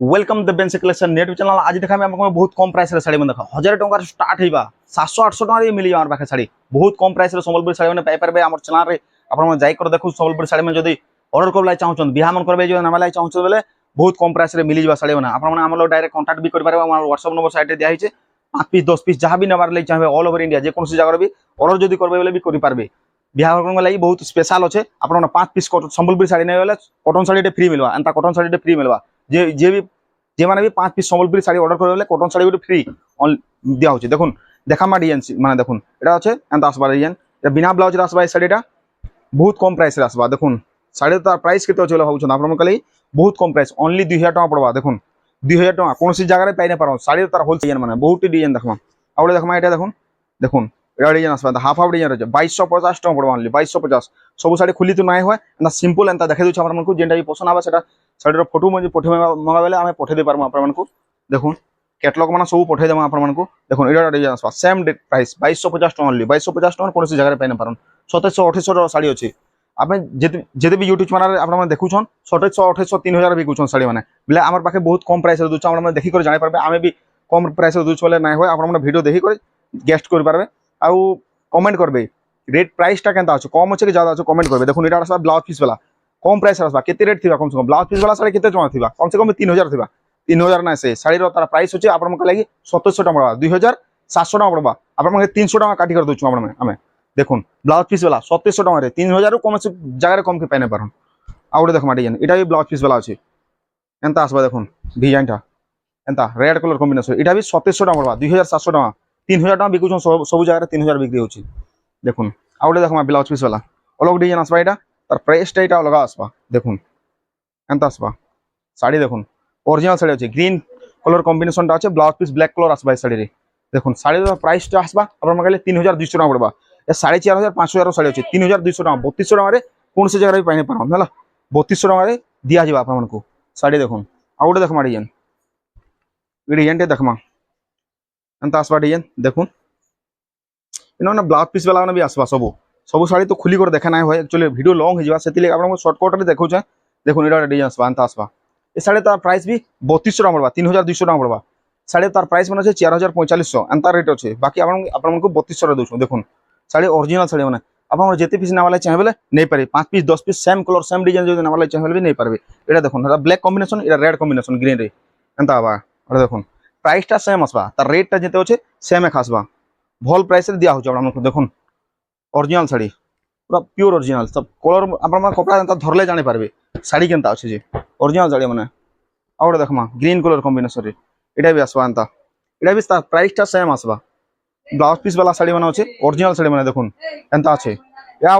Welcome the बेंस collection net channel आज देखा मैं बहुत कम प्राइस रे साड़ी में देख 1000 टंका स्टार्ट होइबा 700-800 टंका मिल जाए पाखे साड़ी बहुत कम प्राइस रे संबलपुर साड़ी मैंने पाई पारे आम चैनल रे आपन जाई कर देखु संबलपुर साड़ी में जदी ऑर्डर करला चाहछन बिहा मन करबे जो नामाला चाहछन बेले बहुत कम प्राइस रे मिल जावा साड़ी माने आपन माने हमलो डायरेक्ट कांटेक्ट भी कर पारे हमर व्हाट्सएप नंबर साइट रे दिया हिचे 5 पीस 10 पीस जहां भी नबार ले चाहे ऑल ओवर इंडिया जे कोन से जगह भी ऑर्डर जदी करबे बेले भी करि पारबे बिहा मन लागि बहुत स्पेशल अछि आपन 5 पीस संबलपुर साड़ी नै बेले कॉटन साड़ी टे फ्री मिलवा एंता कॉटन साड़ी टे फ्री मिलवा जे भी जे माने भी 5 पीस संबलपुरी साड़ी ऑर्डर करले कॉटन साड़ी गुटे फ्री दिया होचे देखुन देखामा डिजाइन माने देखुन एटा होचे एंता आसबा डिजाइन ए बिना ब्लाउज रे आसबा ए साड़ीटा बहुत कम प्राइस रे आसबा देखुन साड़ी तार प्राइस केते होचे होउछन आपन कले बहुत कम प्राइस ओनली 2000 टका पड़बा देखुन 2000 टका कोनसी जगह रे पाइ नै पारो साड़ी तार होल डिजाइन माने बहुत डिजाइन देखमा आउले देखमा एटा देखुन देखुन एटा डिजाइन आसबा हाफ हाफ डिजाइन रे 2250 टका पड़बा ओनली 2250 सब साड़ी खुली तो नाय होय ना सिंपल एंता देखे दोछ आपन को जेंटा भी पसंद आबा सेटा साड़ी फोटो मुझे पठे मंगा बेले आम पठे दे पारमु आपन को देखुन कैटलॉग माने सब पठे देम आपन को देखुन एटा डिजाइन आसबा सेम प्राइस 2250 टका ओनली 2250 टका कोनसी जगह रे पाइ नै पारन 2700 2800 साड़ी अछि आपन जेते भी यूट्यूब चैनल रे आपन देखुछन 2700 2800 3000 बिकुछन साड़ी माने बेले हमर पाखे बहुत कम प्राइस रे दोछ हमर देखि कर जाने पारबे आमे भी कम प्राइस रे दोछ बोले नै होय आपन वीडियो देखि कर गेस्ट कर पारबे आ कमेंट करबे रेट प्राइस टा केनता अछि कम अछि कि ज्यादा अछि कमेंट करबे देखुन एटा आसबा ब्लाउज पीस वाला कम प्राइस आसबा केते रेट थिबा कम से कम ब्लाउज पीस वाला साड़ी केते टका थिबा कम से कम 3000 थिबा 3000 ना से साड़ी रो तार प्राइस होचे आपन मके लागि 2700 टका पड़बा 2700 टका पड़बा आपन मके 300 टका काटी कर दोछु आपन हमें देखुन ब्लाउज पीस वाला 2700 टका रे 3000 रो कम से जगह रे कम के पाइ नै पारन आ ओडे देखमा डिजाइन एटा भी ब्लाउज पीस वाला अछि एंता आसबा देखुन डिजाइन टा एंता रेड कलर कॉम्बिनेशन एटा भी 2700 टका पड़बा 2700 टका 3000 टका बिकुछन सब जगह रे 3000 बिक्री होची देखुन आ ओडे देखमा ब्लाउज पीस वाला अलग डिजाइन आसबा एटा तार प्राइस टा एटा अलग आसबा देखुन एंता आसबा साड़ी देखुन ओरिजिनल साड़ी अछि ग्रीन कलर कॉम्बिनेशन टा अछि ब्लाउज पीस ब्लैक कलर आसबा साड़ी रे देखुन साड़ी रो प्राइस टा आसबा आपन मगले 3200 टका पड़बा ए 4500 5000 साड़ी अछि 3200 टका 3200 टका रे कोन से जगह रे पाइ नै पारम हला 3200 टका रे दिया जिबा आपन को साड़ी देखुन आ ओडे देखमा डिजाइन डिजाइन टे देखमा एंता आसबा डिजाइन देखुन इनो ना ब्लाउज पीस वाला भी आसबा सब साड़ी तो खुली कर देखा ना होय एक्चुअली वीडियो लॉन्ग हिजवा सेति आपन को शॉर्टकट रे देखौ छ देखुन एटा डिजाइन आसबा एंता आसबा ए साड़ी तार प्राइस भी 3200 टका पड़बा 3200 टका पड़बा साड़ी तार प्राइस माने 4450 एंता रेट अछि बाकी आपन को 3200 रे दोछु देखुन साड़ी ओरिजिनल साड़ी माने आपन जेते पीस नावाले चाहे बेले नै पारे 5 piece 10 piece same colour same design जो नावाले चाहे बेले नै पारबे एटा देखुन एटा ब्लैक कॉम्बिनेशन एटा रेड कॉम्बिनेशन ग्रीन रे एंता आबा एटा देखुन प्राइस टा सेम आसबा तार रेट टा जेते अछि सेम ए खासबा भल प्राइस रे दिया हो आपन को देखुन ओरिजिनल साड़ी पूरा प्योर ओरिजिनल सब कलर आपन कपड़ा एंता धरले जाने पारबे साड़ी केनता अछि जे ओरिजिनल साड़ी माने आउडे देखमा ग्रीन कलर कॉम्बिनेशन रे एटा भी आसबा एंता एटा भी प्राइस टा सेम आसबा ब्लाउज पीस वाला साड़ी माने अछि ओरिजिनल साड़ी माने देखुन एंता अछि या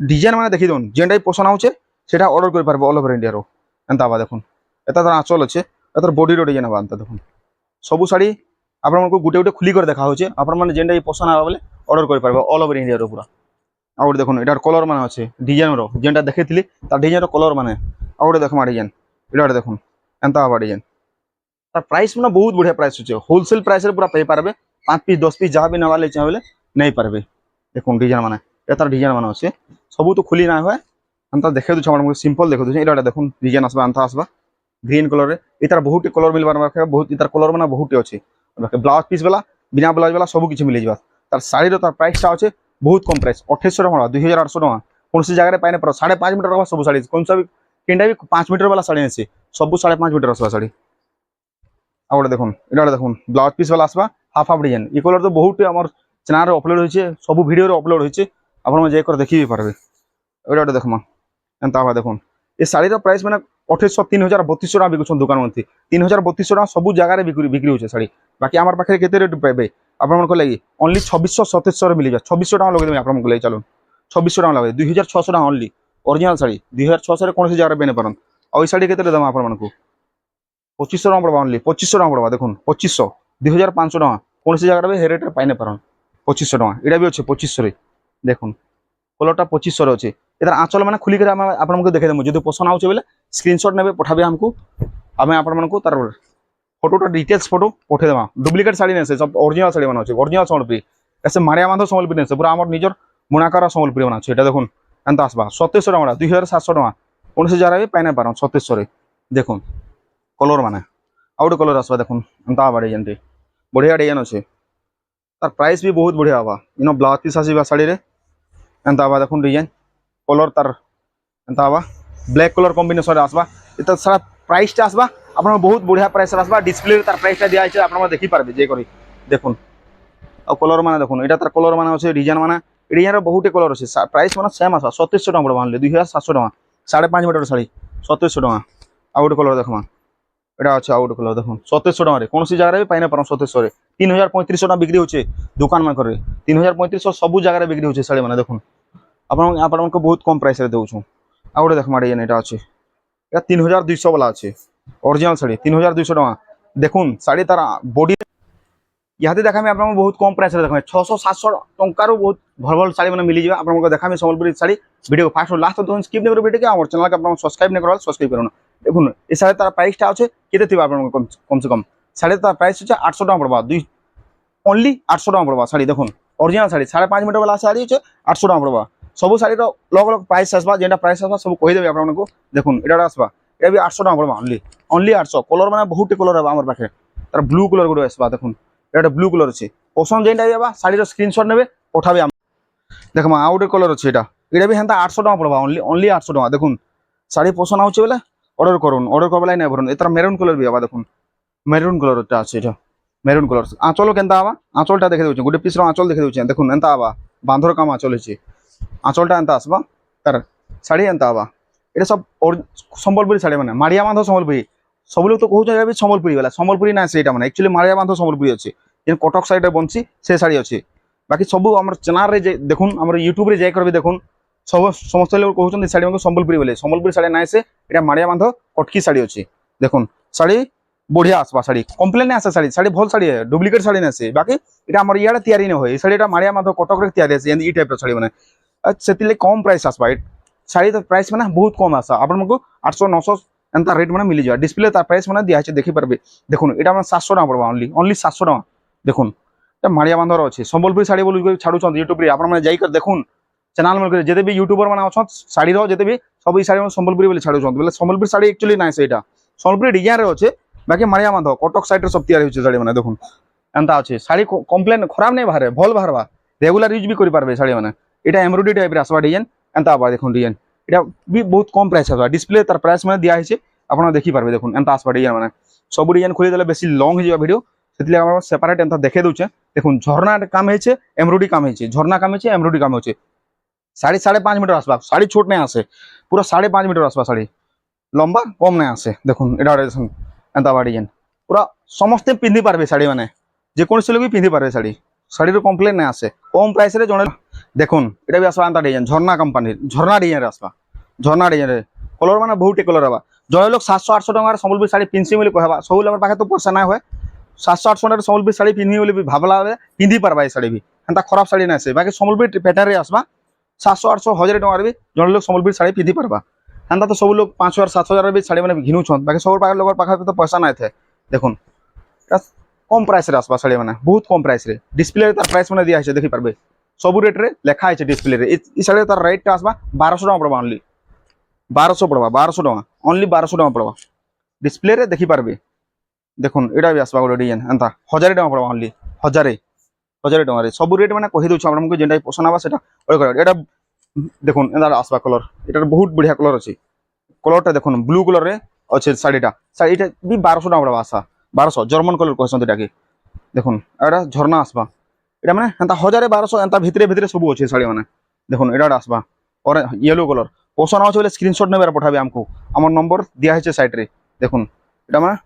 डिजाइन माने देखि दोन जेंडा पसंद होचे सेटा ऑर्डर कर पारबो ऑल ओवर इंडिया रो एंता बा देखुन एता तर आंचल अछि एतर बॉडी रो डिजाइन बा एंता देखुन सब साड़ी आपन को गुटे गुटे खुली कर देखा होचे आपन माने जेंडा पसंद आबा बोले ऑर्डर कर पारबो ऑल ओवर इंडिया रो पूरा आउट देखुन एटार कलर माने अछि डिजाइन रो जेंटा देखैथिली ता डिजाइन रो कलर माने आउट देखमा डिजाइन एटा देखुन एंता आबा डिजाइन तार प्राइस माने बहुत बढ़िया प्राइस होचे होलसेल प्राइस रे पूरा पे पारबे 5 पीस 10 पीस जहां भी नवाले चाहे बोले नै पारबे देखुन डिजाइन माने एतार डिजाइन माने अछि सब तो खुली ना होय अंता देखे दु छमन सिंपल देखो दु एटा देखुन डिजाइन आसबा अंता आसबा ग्रीन कलर रे एतार बहुत कलर मिलबार माने बहुत एतार कलर माने बहुत अछि ब्लाउज पीस वाला बिना ब्लाउज वाला सब किछि मिल जिबा तार साड़ी रो तार प्राइस टा अछि बहुत कम प्राइस 2800 टका 2800 टका कोन से जगह रे पाइने पर 5.5 मीटर वाला सब साड़ी कोन सा भी केंडा भी 5 मीटर वाला साड़ी अछि सब 5.5 मीटर आसबा साड़ी आउडे देखुन एटा देखुन ब्लाउज पीस वाला आसबा हाफ हाफ डिजाइन ई कलर तो बहुत हमर चैनल रे अपलोड होइछे सब वीडियो रे अपलोड होइछे आपन जे कर देखि भी पारबे एटा देखमा एंता बा देखुन ए साड़ी रो प्राइस माने 2800 3000 3200 टका बिकुछन दुकान में 3000 3200 टका सब जगह रे बिक्री होचे साड़ी बाकी हमर पाखे केते रेट पाइबे आपन मन को लागि ओनली 2600 2700 रे मिल जा 2600 टका लगे देबे आपन मन को लागि चलो 2600 टका लगे 2600 टका ओनली ओरिजिनल साड़ी 2600 रे कोन से जगह रे बेने परन आ ओई साड़ी केते दम आपन मन को 2500 टका पड़बा ओनली 2500 टका पड़बा देखुन 2500 2500 टका कोन से जगह रे हे रेट रे पाइने परन 2500 टका एटा भी अछि 2500 रे देखुन कलरटा 2500 रे अछि एतर आंचल माने खुली कर आपन को देखे देमु जदि पसंद आउछ बेले स्क्रीनशॉट नेबे पठाबे हमको हमें आपन मन को तार फोटोटा डिटेल्स फोटो पठे देबा डुप्लीकेट साड़ी नै से सब ओरिजिनल साड़ी बना अछि ओरिजिनल संबलपुरी ऐसे मारिया बांधो संबलपुरी नै से पूरा हमर निजर मुनाकार संबलपुरी बना अछि एटा देखुन एंता आसबा 2700 टका 2700 टका कोन से जरा भी पाइना पारन 2700 रे देखुन कलर माने आ गोटे कलर आसवा देखुन एंता आवा डिजाइन टे बढ़िया डिजाइन अच्छे तार प्राइस भी बहुत बढ़िया हवा इन ब्लाउज पीस आसवा शाड़ी रे एंता आवा देखुन डिजाइन कलर तार एंता आवा ब्लैक कलर कॉम्बिनेशन आसवा इतना सारा प्राइस आसवा आप बहुत बढ़िया प्राइस आसवा डिस्प्ले तार प्राइस दिखाई आप देखी पारे जे करी देखुन आ कलर माने देखुन एटा तार कलर माने अच्छे डिजाइन माने डिजाइन बहुत कलर अच्छे प्राइस माने सेम आसवा 3700 टका पड़वा 2700 टका 5.5 मीटर शाड़ी 3700 टका आ गोटे कलर देखमा এটা আছে আউট কলর দেখুন 3700 টাকা কোন জায়গায় পাই না পারো 3700 রে 3350 টাকা বিক্রি হচ্ছে দোকান মানকরে 3350 সবু জায়গায় বিক্রি হচ্ছে শাড়ি মানে দেখুন আপনাদের বহুত কম প্রাইস রে দেউছু আউট দেখমা ডিজাইন এটা আছে এটা 3200 वाला আছে অরিজিনাল শাড়ি 3200 টাকা দেখুন শাড়ি তার বডি ইয়াতে দেখামি আপনাদের বহুত কম প্রাইস রে দেখামি 600 700 টাকারও বহুত ভাল ভাল শাড়ি মানে মিলি যাবে আপনাদের দেখামি Sambalpuri sari video first last তো স্কিপ না করে ভিডিওকে আমার চ্যানেলকে আপনারা সাবস্ক্রাইব না করলে সাবস্ক্রাইব করুন দেখুন এই শাড়ি তার প্রাইসটা আছে কেতে থিবা আপনাদের কমসে কম শাড়ি তার প্রাইস হচ্ছে 800 টাকা পড়বা অনলি 800 টাকা পড়বা শাড়ি দেখুন অরিজিনাল শাড়ি 5.5 মিটার वाला শাড়ি হচ্ছে 800 টাকা পড়বা সবু শাড়ির লগ লগ প্রাইস আসবা যেটা প্রাইস আসবা সব কই দেবে আপনাদের দেখুন এটা আসবা এটা भी 800 টাকা পড়বা অনলি 800 কলর মানে বহুত কলর হবে আমার পাখে তার ব্লু কলর গুলো আসবা দেখুন এটা ব্লু কলর আছে পছন্দ যেটা যাবা শাড়ির স্ক্রিনশট নেবে পঠাবে দেখমা আউ গোটে কলর আছে এটা भी হেনতা 800 টাকা পড়বা অনলি 800 টাকা দেখুন শাড়ি পছন্দ হচ্ছে বলে অর্ডার করুন অর্ডর করবে নাই ভরুন এটা মেরুন কলর भी আবা দেখুন মেরুন কলরটা আছে এটা মেরুন কলর আঁচল কেনতা আবা আঁচলটা দেখে দেউছি গোটে পিসর আঁচল দেখে দেউছি দেখুন এনতা আবা বাঁধর কাম আঁচল হচ্ছে আঁচলটা এনতা আসবা তার শাড়ি এনতা আবা এটা সব সম্বলপুরি শাড়ি মানে মারিয়া বাঁধ সম্বলপুরি সব লোক তো কହୁଛନ୍ତି এটা সম্বলপুরি वाला সম্বলপুরি না সেটা মানে एक्चुअली মারিয়া বাঁধ সম্বলপুরি আছে যেন কটক সাইডে বনছি সে শাড়ি আছে বাকি সবু আমার চ্যানেল রে দেখুন আমার ইউটিউব রে যাই করবে দেখুন সব সমস্ত লোক কହୁଛନ୍ତି শাড়ি মানে সম্বলপুরি বলে সম্বলপুরি শাড়ি না এসে এটা মারিয়া বাঁধ কটকি শাড়ি আছে দেখুন শাড়ি बढ़िया आसवा शाड़ी कम्प्लेन नहीं आसे शाड़ी शाड़ी भल शाड़ी है डुप्लिकेट शाड़ी नहीं आसे बाकी এটা আমার ইয়াড়ে তৈরি না হয় এই শাড়িটা মারিয়া মাধব কটকরে তৈরি আছে এই টাইপের শাড়ি মানে সেতিলে কম প্রাইস আসবা শাড়ি তো প্রাইস মানে বহুত কম আসা আপনাদের 800 900 এন্তা রেট মানে মিলি যাবে ডিসপ্লে তার প্রাইস মানে দিয়া আছে দেখি পারবে দেখুন এটা মানে 700 টাকা পড়বা অনলি 700 টাকা দেখুন এটা মারিয়া বাঁধর আছে সম্বলপুরি শাড়ি বলি ছাড়ুছন ইউটিউব রে আপনারা যাই করে দেখুন চ্যানেল মানে যেতে বি ইউটিউবার মানে অছন শাড়ির যেতে বি সব এই শাড়ি সম্বলপুরি বলে ছাড়ুছন বলে সম্বলপুরি শাড়ি एक्चुअली নাই সেটা সম্বলপুরি ডিজাইন রে আছে বাকি মারিয়া বাঁধ কটক সাইডে সব তৈরি হচ্ছে শাড়ি মানে দেখুন এনতা আছে শাড়ি কমপ্লেন খারাপ নেই বাহারে ভল বাহারবা রেগুলার ইউজ भी করি পারবে শাড়ি মানে এটা এমব্রয়ডারি টাইপের আসবা ডিজাইন এনতা আবার দেখুন ডিজাইন এটা भी বহুত কম প্রাইস আসবা ডিসপ্লে তার প্রাইস মানে দিয়া হয়েছে আপনারা দেখি পারবে দেখুন এনতা আসবা ডিজাইন মানে সব ডিজাইন খুলে দিলে বেশি লং হয়ে যাবে ভিডিও সেতলে আমরা সেপারেট এনতা দেখে দউছে দেখুন ঝর্ণা কাম হয়েছে এমব্রয়ডারি কাম হয়েছে ঝর্ণা কাম হয়েছে এমব্রয়ডারি কাম হয়েছে শাড়ি 5.5 মিটার আসবা শাড়ি ছোট नहीं আসে পুরো 5.5 মিটার আসবা শাড়ি লম্বা কম नहीं আসে দেখুন এটা এনতা আবার ডিজাইন পুরা সমস্তে পিন্ধি পারবে শাড়ি মানে যে কোন লোক भी পিন্ধি পারবে শাড়ি শাড়ির কমপ্লেন না আসে কম প্রাইস রে জনে দেখুন এটা भी আসবা আন্তা ডিজাইন ঝর্ণা কোম্পানির ঝর্ণা ডিজাইন রে আসবা ঝর্ণা ডিজাইন রে কলর মানে বহুত কলর হবা জয় লোক 700 800 টাকার সম্বলপুরি শাড়ি পিনছি বলে কহবা সব আমার পাখে তো পয়সা না হয় 700 800 টাকার সম্বলপুরি শাড়ি পিনবি বলে ভাবলা পিন্ধি পারবা এই শাড়ি भी এন্তা খারাপ শাড়ি না আসে বাকি সম্বলপুরি প্যাটার্ন রে আসবা 700 800 1000 টাকার भी জনে লোক সম্বলপুরি শাড়ি পিন্ধি পারবা এন্তা তো সব লোক 5000 7000 भी শাড়ি মানে ঘিনুছন বাকি সব লোকের পাখে তো পয়সা নাই থাকে দেখুন এটা কম প্রাইস রে আসবা শাড়ি মানে বহুত কম প্রাইস রে ডিসপ্লে তার প্রাইস মানে দিয়া আছে দেখি পারবে সবু রেট রে লেখা আছে ডিসপ্লে রে এই শাড়ি তার রেটটা আসবা 1200 টাকা পড়বা অনলি 1200 পড়বা 1200 টাকা অনলি 1200 টাকা পড়বা ডিসপ্লে রে দেখি পারবে দেখুন এটা भी আসবা গোটে ডিজাইন এন্তা 1000 টাকা পড়বা অনলি 1000 টাকা রে সবু রেট মানে কহি দউছ আপনাদের যেটা পছন্দ হবে সেটা ওই করে এটা দেখুন এটা আসবা কালার এটার বহুত বঢ়িয়া কালার আছে কালারটা দেখুন ব্লু কালার রে আছে শাড়িটা শাড়িটা भी 1200 টাকা পড়বা আসা 1200 জার্মান কালার কইছন এটাকে দেখুন এটা ঝর্ণা আসবা এটা মানে এন্তা 1200 এন্তা ভিতরে ভিতরে সবু আছে শাড়ি মানে দেখুন এটা আসবা और येलो कलर পছন্দ আছে বলে স্ক্রিনশট নেবে আর পাঠাবে আমকো আমার নম্বর দিয়া আছে সাইড রে দেখুন এটা মানে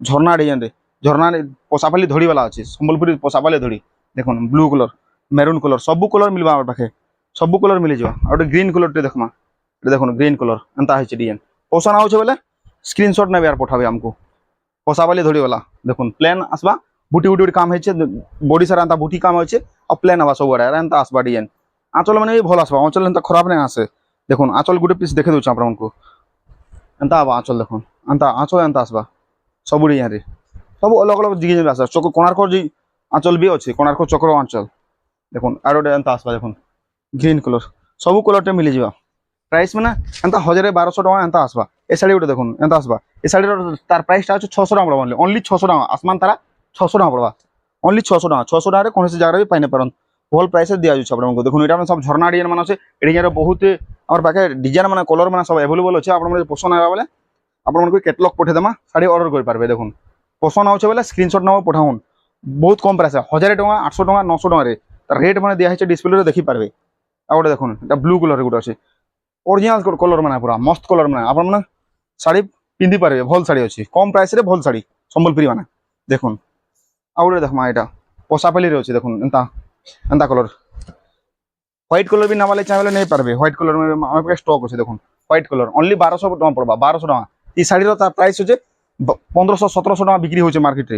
ঝর্ণা ডিজাইন রে ঝর্ণা পোসাপালি ধড়ি वाला আছে সম্বলপুরি পোসাপালি ধড়ি দেখুন ব্লু কলর মেরুন কলর সবু কলর মিলবা আমার পাখে সবু কলর মিলি যাও আর গ্রিন কলরটি দেখমা এটা দেখুন গ্রিন কলর এন্তা হইছে ডিজাইন পছন্দ আছে বলে স্ক্রিনশট নেবে আর পাঠাবে আমকো পোসাপালি ধড়ি वाला দেখুন প্লেন আসবা বুটি বুটি কাম হয়েছে বডি সারা এন্তা বুটি কাম হয়েছে আর প্লেন আবা সব আর এন্তা আসবা ডিজাইন আঁচল মানে ভাল আসবা আঁচল এন্তা খারাপ নাই আসে দেখুন আঁচল গোটে পিস দেখে দউছ আপনাদের এন্তা আবা আঁচল দেখুন এন্তা আঁচল এন্তা আসবা সবু ডিজাইন রে সব अलग अलग ডিজাইন আসা চক্র কোণার্ক যে আঁচল भी আছে কোণার্ক চক্র আঁচল দেখুন আর ওটা এন্তা আসবা দেখুন গ্রিন কলর সবু কলরটা মিলি যাবা প্রাইস মানে এন্তা 1000-1200 টাকা এন্তা আসবা। এ শাড়ি গুলো দেখুন এন্তা আসবা। এ শাড়ির তার প্রাইসটা হচ্ছে 600 টাকা পড়বা, অনলি 600 টাকা। আসমান তারা 600 টাকা পড়বা, অনলি 600 টাকা। 600 টাকায় কোনসি জায়গায় পাই না পারন, ভাল প্রাইসে দিয়া যাচ্ছে আপনাদের। দেখুন এটা সব ঝর্ণা ডিজাইন মানে আছে। এডিজাইন বহুত আমার পাখে ডিজাইন মানে কলর মানে সব अवेलेबल আছে। আপনাদের পছন্দ হবে বলে আপনাদের ক্যাটালগ পঠে দেমা, শাড়ি অর্ডর করে পারবে। দেখুন পছন্দ হচ্ছে বলে স্ক্রিনশট নাও পঠাউন। বহুত কম প্রাইস, 1000 টাকা, 800 টাকা, 900 টাকা রে তার রেট মানে দেয়া হচ্ছে ডিসপ্লে দেখি পারবে। আর ওটা দেখুন এটা ব্লু কালার গোটা আছে, অরিজিনাল কলর মানে পুরা মস্ত কলর মানে আপনার মানে শাড়ি পিঁধি পারবে। ভাল শাড়ি আছে, কম প্রাইস রে ভাল শাড়ি সম্বলপুরি মানে। দেখুন আর ওটা দেখমা এটা পশাপালি রে আছে। দেখুন এন্তা এন্তা কলর হোয়াইট কলর भी নামালে চাইলে নেই পারবে। হোয়াইট কলর আমার কাছে স্টক আছে। দেখুন হোয়াইট কলর অনলি 1200 টাকা পড়বা, 1200 টাকা। এই শাড়ির তার প্রাইস হচ্ছে 1500-1700 টাকা বিক্রি হচ্ছে মার্কেটে।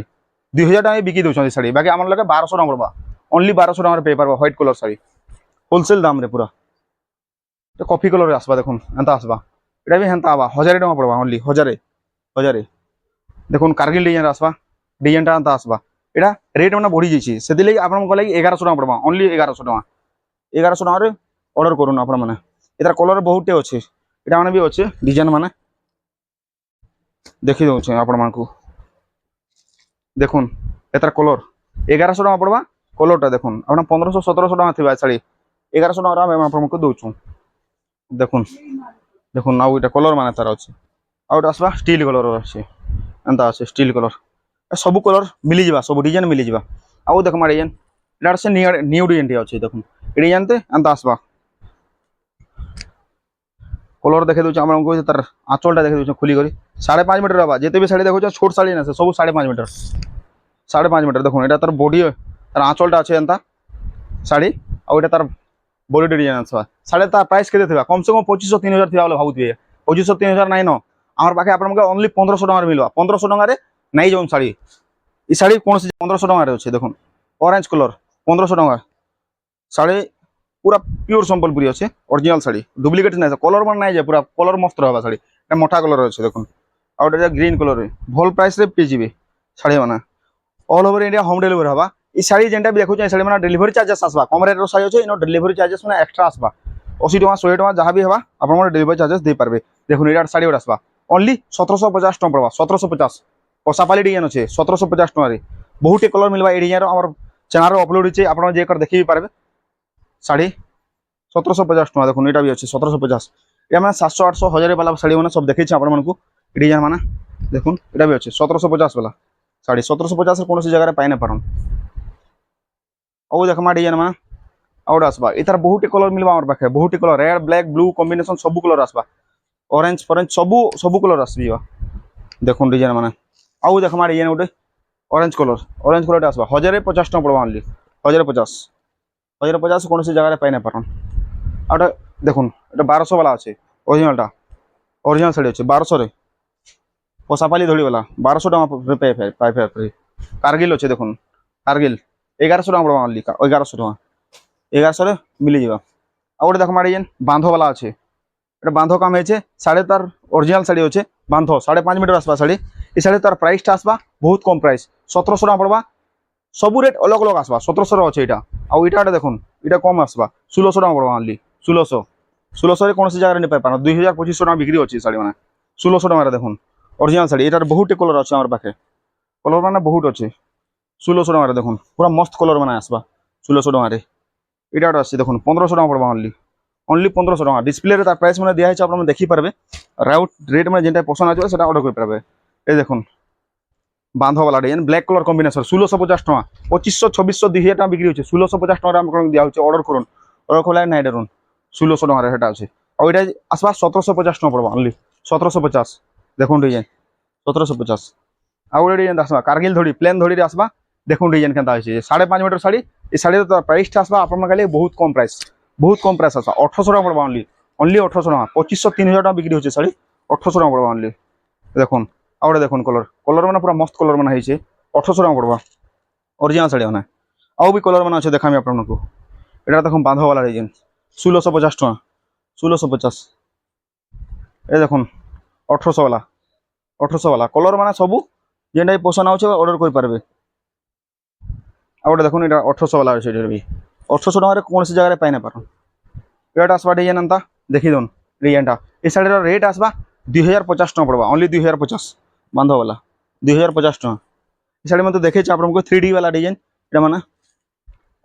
2000 টাকা বিক্রি দৌছেন এই শাড়ি, বাকি আমার লাগে 1200 টাকা পড়বা। অনলি 1200 টাকার পেয়ে পারবা হোয়াইট কলর শাড়ি, হোলসেল দাম রে পুরা। এটা কফি কলরে আসবা। দেখুন এন্তা আসবা, এটা भी হেন্তা আবা 1000 টাকা পড়বা, অনলি 1000। দেখুন কার্গিল ডিজাইন আসবা, ডিজাইনটা এন্তা আসবা। এটা রেট মানে বড়ি যাইছে, সেদিকে আপনার লাগে 1100 টাকা পড়বা, অনলি 1100 টাকা। 1100 টাকার অর্ডর করুন আপনার মানে। এটার কলর বহুতটে আছে, এটা মানে भी আছে ডিজাইন মানে দেখি দৌছে আপনার মানুষ। দেখুন এটার কলর 1100 টাকা পড়বা। কলরটা দেখুন আপনার 1500-1700 টাকা থাকবে শাড়ি, 1100 টাকা আমি আপনার দৌছু। দেখুন দেখুন আউ এটা কলর মানে তার আছে। ଆଉ ଗୋଟେ ଆସିବା ଷ୍ଟିଲ୍ କଲର୍ ଅଛି, ଏନ୍ତା ଅଛି ଷ୍ଟିଲ୍ କଲର୍। ସବୁ କଲର୍ ମିଳିଯିବା, ସବୁ ଡିଜାଇନ୍ ମିଳିଯିବା। ଆଉ ଦେଖମା ଡିଜାଇନ୍ ଏଇଟା ସେ ନିଉ ଡିଜାଇନ୍ ଟିକେ ଅଛି। ଦେଖୁନ୍ ଏ ଡିଜାଇନ୍ତେ ଏନ୍ତା ଆସିବା। କଲର୍ ଦେଖେଇ ଦେଉଛି ଆପଣଙ୍କୁ, ତାର ଆঁଚଲଟା ଦେଖେଇ ଦେଉଛି ଖୋଲି କରି। 5.5 ମିଟର ହେବା, ଯେତେ ବି ଶାଢ଼ୀ ଦେଖୁଛ ଛୋଟ ଶାଢ଼ୀ ନା, ସେ ସବୁ 5.5 ମିଟର। 5.5 ମିଟର ଦେଖୁন, এটা তার বডি, তার আঁচলটা আছে এন্তা শাড়ি। ଆଉ এটা তার বডি ডিজাইন আসবা। শাড়ি তার প্রাইস কেতে থিবা, কমসে কম 2500-3000 থিবা বলে ভাবুথিবে। 2500-3000 নাই ন, আমার পাখে আপনার অনলি 1500 টাকার মিলবা। 1500 টাকার নাই যাউন শাড়ি। এই শাড়ি কোনসি 1500 টাকার আছে। দেখুন অরেঞ্জ কলর 1500 টাকা শাড়ি, পুরা পিওর সম্বলপুরি আছে, অরিজিনাল শাড়ি, ডুপ্লিকেট নাই। কলর মানে নাই যে পুরা কলর মস্ত রহবা শাড়ি। এটা মোটা কলর আছে দেখুন। আর এটা গ্রিন কলর, ভাল প্রাইস রে পেয়ে যাবে শাড়ি মানে। All over India home delivery হবা। এই শাড়ি যেটা দেখুছ এই শাড়ি মানে ডেলিভারি চার্জেস আসবা। কম রেটর শাড়ি আছে, ইনো ডেলিভারি চার্জেস মানে এক্সট্রা আসবা। 80 টাকা 100 টাকা যাহা বি হবা আপনার ডেলিভারি চার্জেস দিয়ে পারবে। দেখুন এটার শাড়ি ওটা আসবা অনলি 1750 টাকা পড়বা। 1750 পশাপালি ডিজাইন আছে 1750 টাকা। বহুটি কলর মিলবা এই ডিজাইন আমার চ্যানেল অপলোড হচ্ছে, আপনারা যে দেখি পারবে। শাড়ি 1750 টাকা। দেখুন এটা भी আছে 1750। এটা মানে 700-800 1000 वाला শাড়ি মানে সব দেখেছি আপনার মানুষ ডিজাইন মানে। দেখুন এটা भी আছে 1750 वाला শাড়ি। 1750 কোন জায়গায় পাই না পারন। ଆଉ ଦେଖମା ডিজাইন মানে ଆଉ ଗୋଟେ আসবা। এটার বহুটি কলর মিলবা আমার পাখে, বহুটি colour, red black blue combination সবু কলর আসবা। অরেঞ্জ ফরেঞ্জ সবু সবু কলর আসবা। দেখুন ডিজাইন মানে ଆଉ ଦେଖମା ডিজাইন ଗୋଟେ অরেঞ্জ কলর। অরেঞ্জ কলরটা আসবা 1050 টাকা পড়বা অনলি। 1050 1050 কোন জায়গায় পাই না পারন। আর এটা দেখুন এটা 1200 वाला আছে, অরিজিনালটা অরিজিনাল শাড়ি আছে 1200 রে। পশাপালি ধড়ি वाला 1200 টাকা পাই পাই। কার্গিল আছে দেখুন, কার্গিল 1100 টাকা পড়বা অনলি। 1100 টাকা 1100 রে মিলি যাবা। আর ওটা দেখো ডিজাইন বাঁধো वाला আছে। এটা বাঁধো কাম হয়েছে শাড়ি, তার অরিজিনাল শাড়ি হচ্ছে বাঁধো। 5.5 মিটার আসবা শাড়ি। এই শাড়ি তার প্রাইসটা আসবা বহুত কম প্রাইস, 1700 টাকা পড়বা। সবু রেট অলগ অলগ আসবা। 1700 আছে এটা। আর এটা দেখুন এটা কম আসবা 1600 টাকা পড়বা অনলি। 1600 রে কোনসি জায়গায় নেই পাই পারো। 2000-2500 টাকা বিক্রি হচ্ছে শাড়ি মানে। 1600 টাকা দেখুন অরিজিনাল শাড়ি। এটার বহুত কলর আছে আমার পাখে, কলর মানে বহুত আছে। 1600 টাকা দেখুন পুরা মস্ত কলর মানে আসবা 1600 টাকা। এটা আছে দেখুন 1500 টাকা পড়বা অনলি। অনলি 1500 টাকা। ডিসপ্লে তার প্রাইস মানে দেওয়া হয়েছে, আপনারা দেখি পারবে। রাউট রেট মানে যেটা পছন্দ আছে সেটা অর্ডর করে পারবে। এই দেখুন বাঁধো वाला ডিজাইন ব্ল্যাক কলর কম্বিনেশন 1650 টাকা। 2500-2600 2000 টাকা বিক্রি হচ্ছে। 1650 টাকা আপনাকে দেওয়া হচ্ছে। অর্ডর করুন, অর্ডর করলে নাই ডরুন। 1600 টাকা সেটা আছে। আর ওইটা আসবা 1750 টাকা পড়বা অনলি। 1750 দেখুন ডিজাইন 1750। আর ওটা ডিজাইন আসবা কার্গিল ধড়ি প্লেন ধড়ি আসবা। দেখুন ডিজাইন কেনতা হয়েছে 5.5 মিটার শাড়ি। এই শাড়ির প্রাইসটা আসবা আপনার কাছে বহুত কম প্রাইস, বহুত কম প্রাইস আসবা 1800 টাকা পড়বা অনলি। অনলি 1800 টাকা। 2500-3000 টাকা বিক্রি হচ্ছে শাড়ি, 1800 টাকা পড়বা অনলি। দেখুন আর দেখুন কলর, কলর মানে পুরো মস্ত কলর মানে হয়েছে 1800 টাকা পড়বা অরিজিনাল শাড়ি মানে। আউ বি কলর মানে আছে দেখামি আপনাকে। এটা দেখুন বাঁধো वाला ডিজাইন 1650 টাকা। 1650 এই দেখুন 1800 वाला। 1800 वाला কলর মানে সবু যেটাই পছন্দ হচ্ছে অর্ডর করে পারবে। আর ওটা দেখুন এটা 1800 वाला আছে। এটা 1800 টাকার কোন জায়গায় পাই না পারো। এটা আসবা ডিজাইন আনতা দেখি দিন ডিজাইনটা এই শাড়ির রেট আসবা 2050 টাকা পড়বা, অনলি 2050 বান্ধবালা 2050 টাকা। এই শাড়ি মধ্যে দেখেছি আপনার 3D वाला ডিজাইন, এটা মানে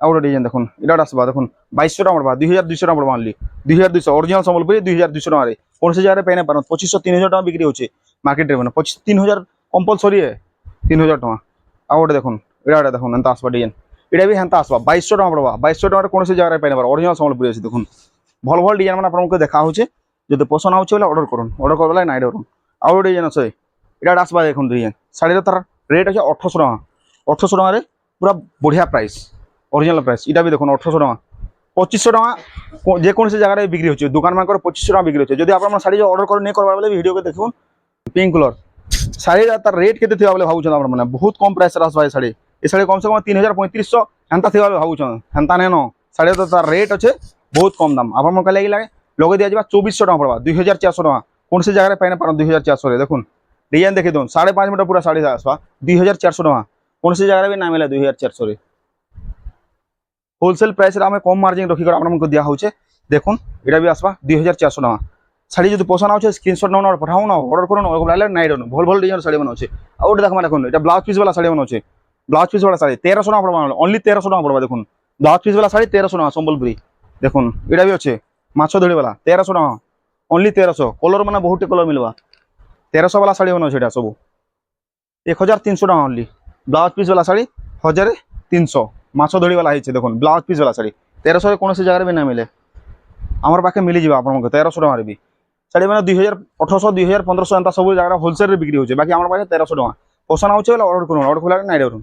ଆଉ ଗୋଟେ ডিজাইন দেখুন, এটা আসবা দেখুন 2200 টাকা পড়বা, 2200 টাকা পড়বা অনলি 2200 অরিজিনাল সম্বলপুরি 2200 টাকা কৌশি জায়গায় পাই না পারেন। 2500 3000 টাকা বিক্রি হচ্ছে মার্কেটে, মানে 3000 কম্পলসরি 3000 টাকা। ଆଉ ଗୋଟେ দেখুন এটা দেখুন এন্তা আসবা ডিজাইন, এটা বি হেন্তা আসবা 2200 টাকা পড়বা, 2200 টাকার কৌশি জায়গায় পাই না পারে অরিজিনাল সম্বলপুরি আছে দেখুন। ভাল ভাল ডিজাইন মানে আপনাকে দেখা হচ্ছে, যদি পছন্দ হচ্ছে বলে অর্ডর করুন, অর্ডর করলে নাইট করুন। ଆଉ ଗୋଟେ ডিজাইন আছে এটা আসবা দেখুন ডিজাইন, শাড়ির তার রেট আছে 1800 টাকা, 1800 টাকার পুরা বঢ়িয়া প্রাইস অরিজিনাল প্রাইস। এটা বি দেখুন 1800 টাকা, 2500 টাকা যেকୌଣସି জায়গায় বিক্রি হচ্ছে, দোকান মানকর 2500 টাকা বিক্রি হচ্ছে। যদি আপনার শাড়ি অর্ডর করে নিয়ে করবার বলে ভিডিওকে দেখুন। পিঙ্ক কলর শাড়ি তার রেট কেতে থিবা বলে ভাবুছেন আপনার, মানে বহুত কম প্রাইস আসবা এই শাড়ি। এই শাড়ি কমসে কম 3000 3500 হেন্তা থিবা বলে ভাবুছেন, হেন্তা নেন শাড়ি তো তার রেট আছে বহুত কম দাম। আপনার কাছে লাগি লাগে লগে দিয়া যাবা 2400 টাকা পড়বা, 2400 টাকা কোনসি জায়গায় পাই না পারেন 2400 দেখুন। ডিজাইন দেখে দিন 5.5 মিটার পুরা শাড়ি আসবা 2400 টাকা, কোনসি জায়গায় বি না মিলে 2400। হোলসেল প্রাইস আমি কম মার্জিন রক্ষি করে আপনার দিয়া হচ্ছে দেখুন। এটা বি আসবা 2400 টাকা। শাড়ি যদি পছন্দ হচ্ছে স্ক্রিনশট নাও, পাঠাও না, অর্ডর করুন, নাই রুন ভাল ভাল ডিজাইন শাড়ি বানাচ্ছে। আর ওটা দেখুন দেখুন এটা ব্লাউজ পিস वाला শাড়ি বানাচ্ছে, ব্লাউজ পিস वाला শাড়ি 1300 টাকা পড়বা, অনলি 1300 টাকা পড়বা দেখুন। ব্লাউজ পিস वाला শাড়ি 1300 টাকা সম্বলপুরি দেখুন। এটা বি আছে মাছ ধরি वाला 1300 টাকা, অনলি 1300। কলর মানে বহুত কলর মিলবা, 1300 वाला শাড়ি বানাচ্ছে এটা সব 1300 টাকা অনলি। ব্লাউজ পিস वाला শাড়ি 1300, মাছ ধরি वाला হয়েছে দেখুন। ব্লাউজ পিস वाला শাড়ি 1300 কোনসি জায়গায় বি না মিলে, আমার পাখে মিলি যাবে আপনার 1300 টাকার বি শাড়ি, মানে 2018 2000 1500 এন্তা সব জায়গায় হোলসেল বিক্রি হচ্ছে, বাকি আমার পাখে 1300 টাকা। পছন্দ হচ্ছে বলে অর্ডর করুন, অর্ডর করলে নাই করুন।